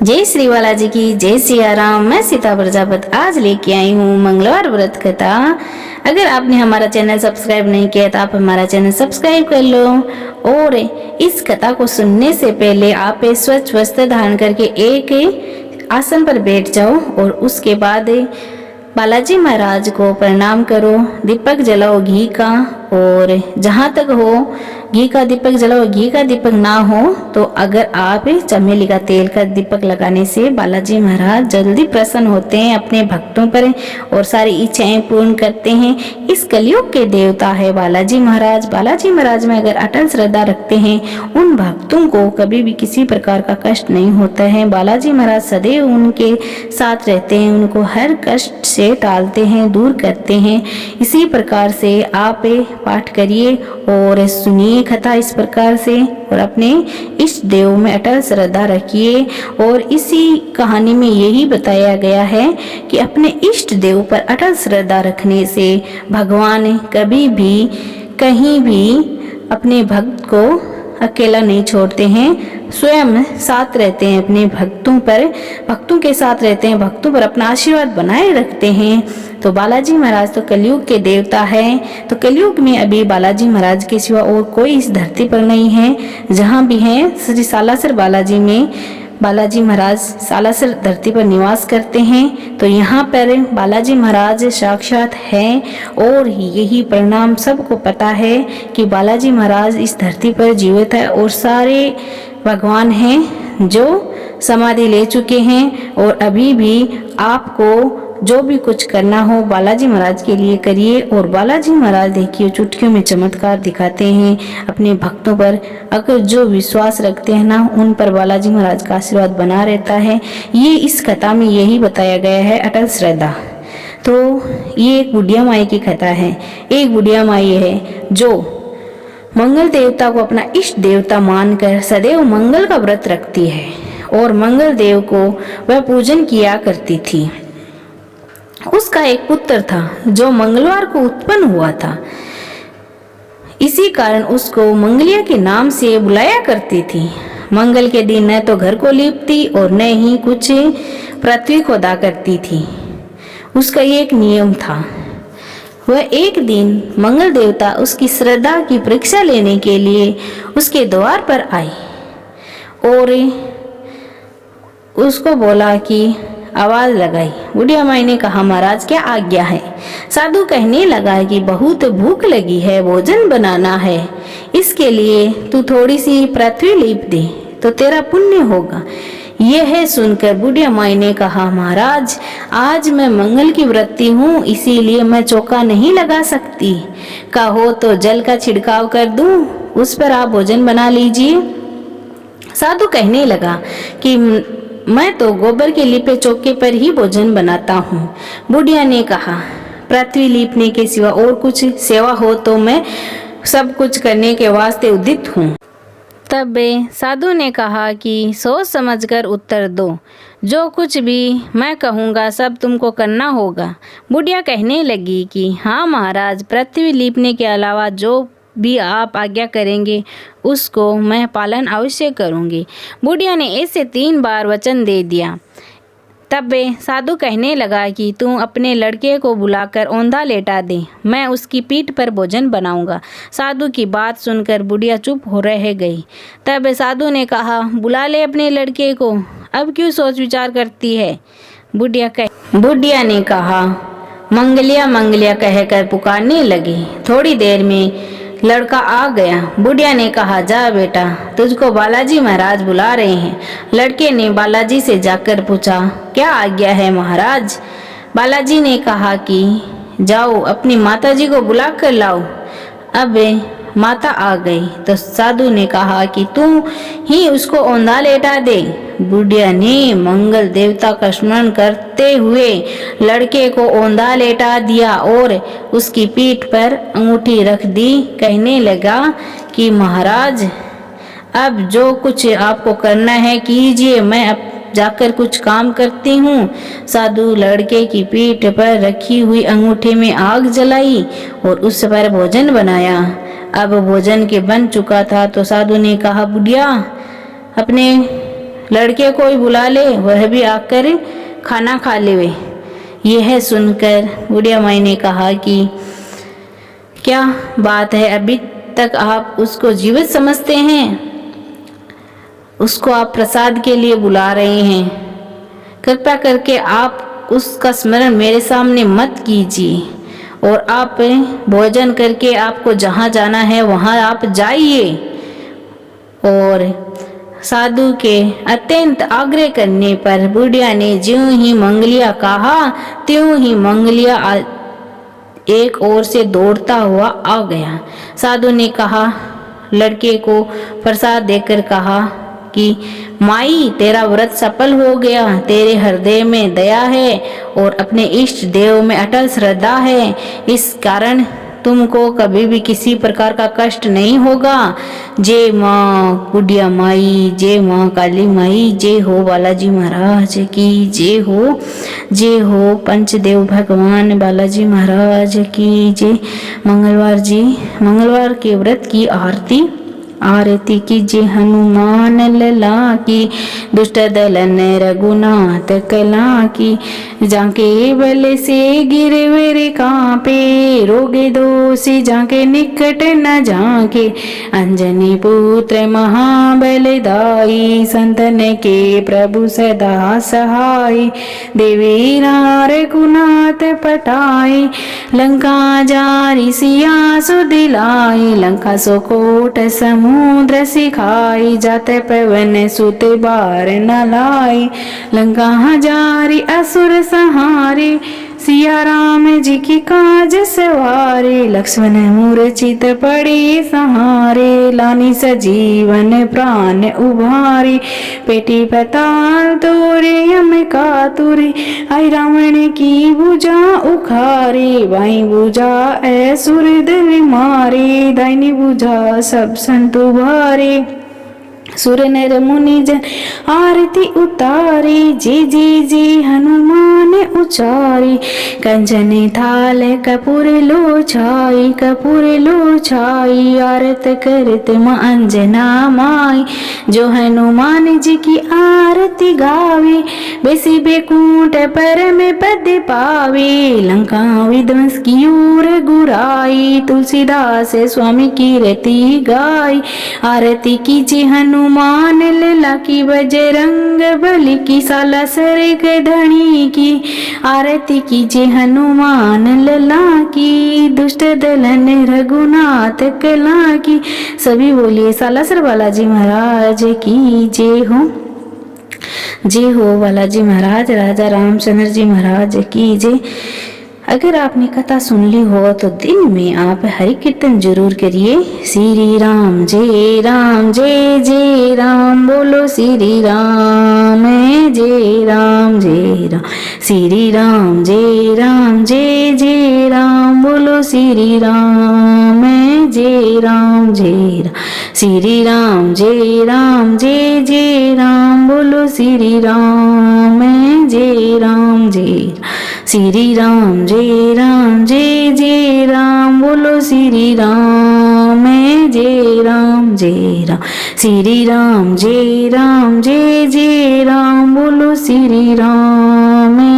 जय श्री बालाजी की जय सिया राम। मैं सीता प्रजापत आज लेके आई हूँ मंगलवार व्रत कथा। अगर आपने हमारा चैनल सब्सक्राइब नहीं किया तो आप हमारा चैनल सब्सक्राइब कर लो। और इस कथा को सुनने से पहले आप स्वच्छ वस्त्र धारण करके एक आसन पर बैठ जाओ और उसके बाद बालाजी महाराज को प्रणाम करो। दीपक जलाओ घी का, और जहाँ तक हो घी का दीपक जलाओ। घी का दीपक ना हो तो अगर आप चमेली का तेल का दीपक लगाने से बालाजी महाराज जल्दी प्रसन्न होते हैं अपने भक्तों पर और सारी इच्छाएं पूर्ण करते हैं। इस कलयुग के देवता है बालाजी महाराज। बालाजी महाराज में अगर अटल श्रद्धा रखते हैं उन भक्तों को कभी भी किसी प्रकार का कष्ट नहीं होता है। बालाजी महाराज सदैव उनके साथ रहते हैं, उनको हर कष्ट से टालते हैं, दूर करते हैं। इसी प्रकार से आप पाठ करिए और सुनिए कथा इस प्रकार से, और अपने इष्ट देव में अटल श्रद्धा रखिए। और इसी कहानी में यही बताया गया है कि अपने इष्ट देव पर अटल श्रद्धा रखने से भगवान कभी भी कहीं भी अपने भक्त को अकेला नहीं छोड़ते हैं, स्वयं साथ रहते हैं अपने भक्तों के साथ रहते हैं, भक्तों पर अपना आशीर्वाद बनाए रखते हैं। तो बालाजी महाराज तो कलयुग के देवता हैं। तो कलयुग में अभी बालाजी महाराज के सिवा और कोई इस धरती पर नहीं है। जहाँ भी हैं श्री सालासर बालाजी में बालाजी महाराज सालासर धरती पर निवास करते हैं। तो यहाँ पर बालाजी महाराज साक्षात हैं और यही परिणाम सबको पता है कि बालाजी महाराज इस धरती पर जीवित है और सारे भगवान हैं जो समाधि ले चुके हैं। और अभी भी आपको जो भी कुछ करना हो बालाजी महाराज के लिए करिए। और बालाजी महाराज देखिए चुटकियों में चमत्कार दिखाते हैं अपने भक्तों पर। अगर जो विश्वास रखते हैं ना उन पर बालाजी महाराज का आशीर्वाद बना रहता है। ये इस कथा में यही बताया गया है, अटल श्रद्धा। तो ये एक बुढ़िया माई की कथा है। एक बुढ़िया माई है जो मंगल देवता को अपना इष्ट देवता मानकर सदैव मंगल का व्रत रखती है और मंगल देव को वह पूजन किया करती थी। उसका एक पुत्र था जो मंगलवार को उत्पन्न हुआ था, इसी कारण उसको मंगलिया के नाम से बुलाया करती थी। मंगल के दिन न तो घर को लीपती और न ही कुछ पृथ्वी खोदा करती थी। उसका एक नियम था। वह एक दिन मंगल देवता उसकी श्रद्धा की परीक्षा लेने के लिए उसके द्वार पर आई और उसको बोला कि आवाज लगाई। बुढ़िया माई ने कहा, महाराज क्या आज्ञा है? साधु कहने लगा कि बहुत भूख लगी है, भोजन बनाना है, इसके लिए तू थोड़ी सी पृथ्वी लीप दे तो तेरा पुण्य होगा। यह सुनकर बुढ़िया माई ने कहा, महाराज आज मैं मंगल की व्रती हूँ, इसीलिए मैं चौका नहीं लगा सकती। कहो तो जल का छिड़काव कर दूं, उस पर आप भोजन बना लीजिए। साधु कहने लगा कि मैं तो गोबर के लिपे चौके पर ही भोजन बनाता हूँ। बुढ़िया ने कहा, पृथ्वी लीपने के सिवा और कुछ सेवा हो तो मैं सब कुछ करने के वास्ते उदित हूँ। तब साधु ने कहा कि सोच समझकर उत्तर दो, जो कुछ भी मैं कहूँगा सब तुमको करना होगा। बुढ़िया कहने लगी कि हाँ महाराज, पृथ्वी लीपने के अलावा जो भी आप आज्ञा करेंगे उसको मैं पालन अवश्य करूँगी। बुढ़िया ने ऐसे 3 बार वचन दे दिया। तब साधु कहने लगा कि तू अपने लड़के को बुलाकर औंधा लेटा दे, मैं उसकी पीठ पर भोजन बनाऊंगा। साधु की बात सुनकर बुढ़िया चुप हो रह गई। तब साधु ने कहा, बुला ले अपने लड़के को, अब क्यों सोच विचार करती है? बुढ़िया ने कहा, मंगलिया मंगलिया कहकर पुकारने लगी। थोड़ी देर में लड़का आ गया। बुढ़िया ने कहा, जा बेटा, तुझको बालाजी महाराज बुला रहे हैं। लड़के ने बालाजी से जाकर पूछा, क्या आज्ञा है महाराज? बालाजी ने कहा कि जाओ अपनी माताजी को बुला कर लाओ। अब माता आ गई तो साधु ने कहा कि तू ही उसको औंधा लेटा दे। बुढ़िया ने मंगल देवता का स्मरण करते हुए लड़के को औंधा लेटा दिया और उसकी पीठ पर अंगूठी रख दी। कहने लगा कि महाराज अब जो कुछ आपको करना है कीजिए, मैं अब जाकर कुछ काम करती हूँ। साधु लड़के की पीठ पर रखी हुई अंगूठी में आग जलाई और उस पर भोजन बनाया। अब भोजन के बन चुका था तो साधु ने कहा, बुढ़िया अपने लड़के को ही बुला ले, वह भी आकर खाना खा लेवे। यह सुनकर बुढ़िया माई ने कहा कि क्या बात है, अभी तक आप उसको जीवित समझते हैं, उसको आप प्रसाद के लिए बुला रहे हैं। कृपया करके आप उसका स्मरण मेरे सामने मत कीजिए और आप भोजन करके आपको जहाँ जाना है वहाँ आप जाइए। और साधु के अत्यंत आग्रह करने पर बुढ़िया ने ज्यों ही मंगलिया कहा त्यों ही मंगलिया एक ओर से दौड़ता हुआ आ गया। साधु ने कहा, लड़के को प्रसाद देकर कहा कि माई, तेरा व्रत सफल हो गया, तेरे हृदय में दया है और अपने इष्ट देव में अटल श्रद्धा है, इस कारण तुमको कभी भी किसी प्रकार का कष्ट नहीं होगा। जय माँ बुढ़िया माई, जय माँ काली माई, जय हो बालाजी महाराज की जय हो, जय हो पंचदेव भगवान बालाजी महाराज की जय। मंगलवार के व्रत की आरती की जय। हनुमान लला की, दुष्ट दलन रघुनाथ कला की, जाके बल से गिरवर कांपे, रोगे दोषी जाके निकट न जाके, अंजनी पुत्र महाबलदाई, संतन के प्रभु सदा सहाय, देवी रघुनाथ पटाई, लंका जारी सिया सुदिलाई, लंका सो कोट समुद्र सिखाई, जाते पवन सुत बार न लाई, लंका जारी असुर सहारे, सिया राम जी की काज सवारे, लक्ष्मण मूर्छित पड़े सहारे, लानी सजीवन प्राण उभारे, पेटी पताल तोरे यम का तुरे, आई रावण की भुजा उखारे, बाई भुजा असुर दल मारे, दाहिनी भुजा सब संत उभारे, सुर नर मुनि जन आरती उतारी, जे जे जे हनुमान उचारी, कंचन थाल कपूर लो छाई, आरत करत मां अंजना माई, जो हनुमान जी की आरती गावे, बेसी बेकूट परम पद पावे, लंका विध्वंस की ओर गुराई, तुलसीदास स्वामी की रति गाई, आरती कीजिए हनुमान लला की, बजरंग बली की, साला सरग धणी की, आरती कीजिए हनुमान लला की, दुष्ट दलन रघुनाथ कला की। सभी बोलिए सालासर बालाजी महाराज की जय हो, जय हो बालाजी महाराज, राजा रामचंद्र जी महाराज की जय। अगर आपने कथा सुन ली हो तो दिन में आप हरि कीर्तन जरूर करिए। श्री राम जय जय राम, बोलो श्री राम जय राम, श्री राम जय जय राम, बोलो श्री राम जय राम, श्री राम जय जय राम, बोलो श्री राम जय राम, श्री राम जय जय राम, बोलो श्री राम जय राम, श्री राम जय जय राम, बोलो श्री राम।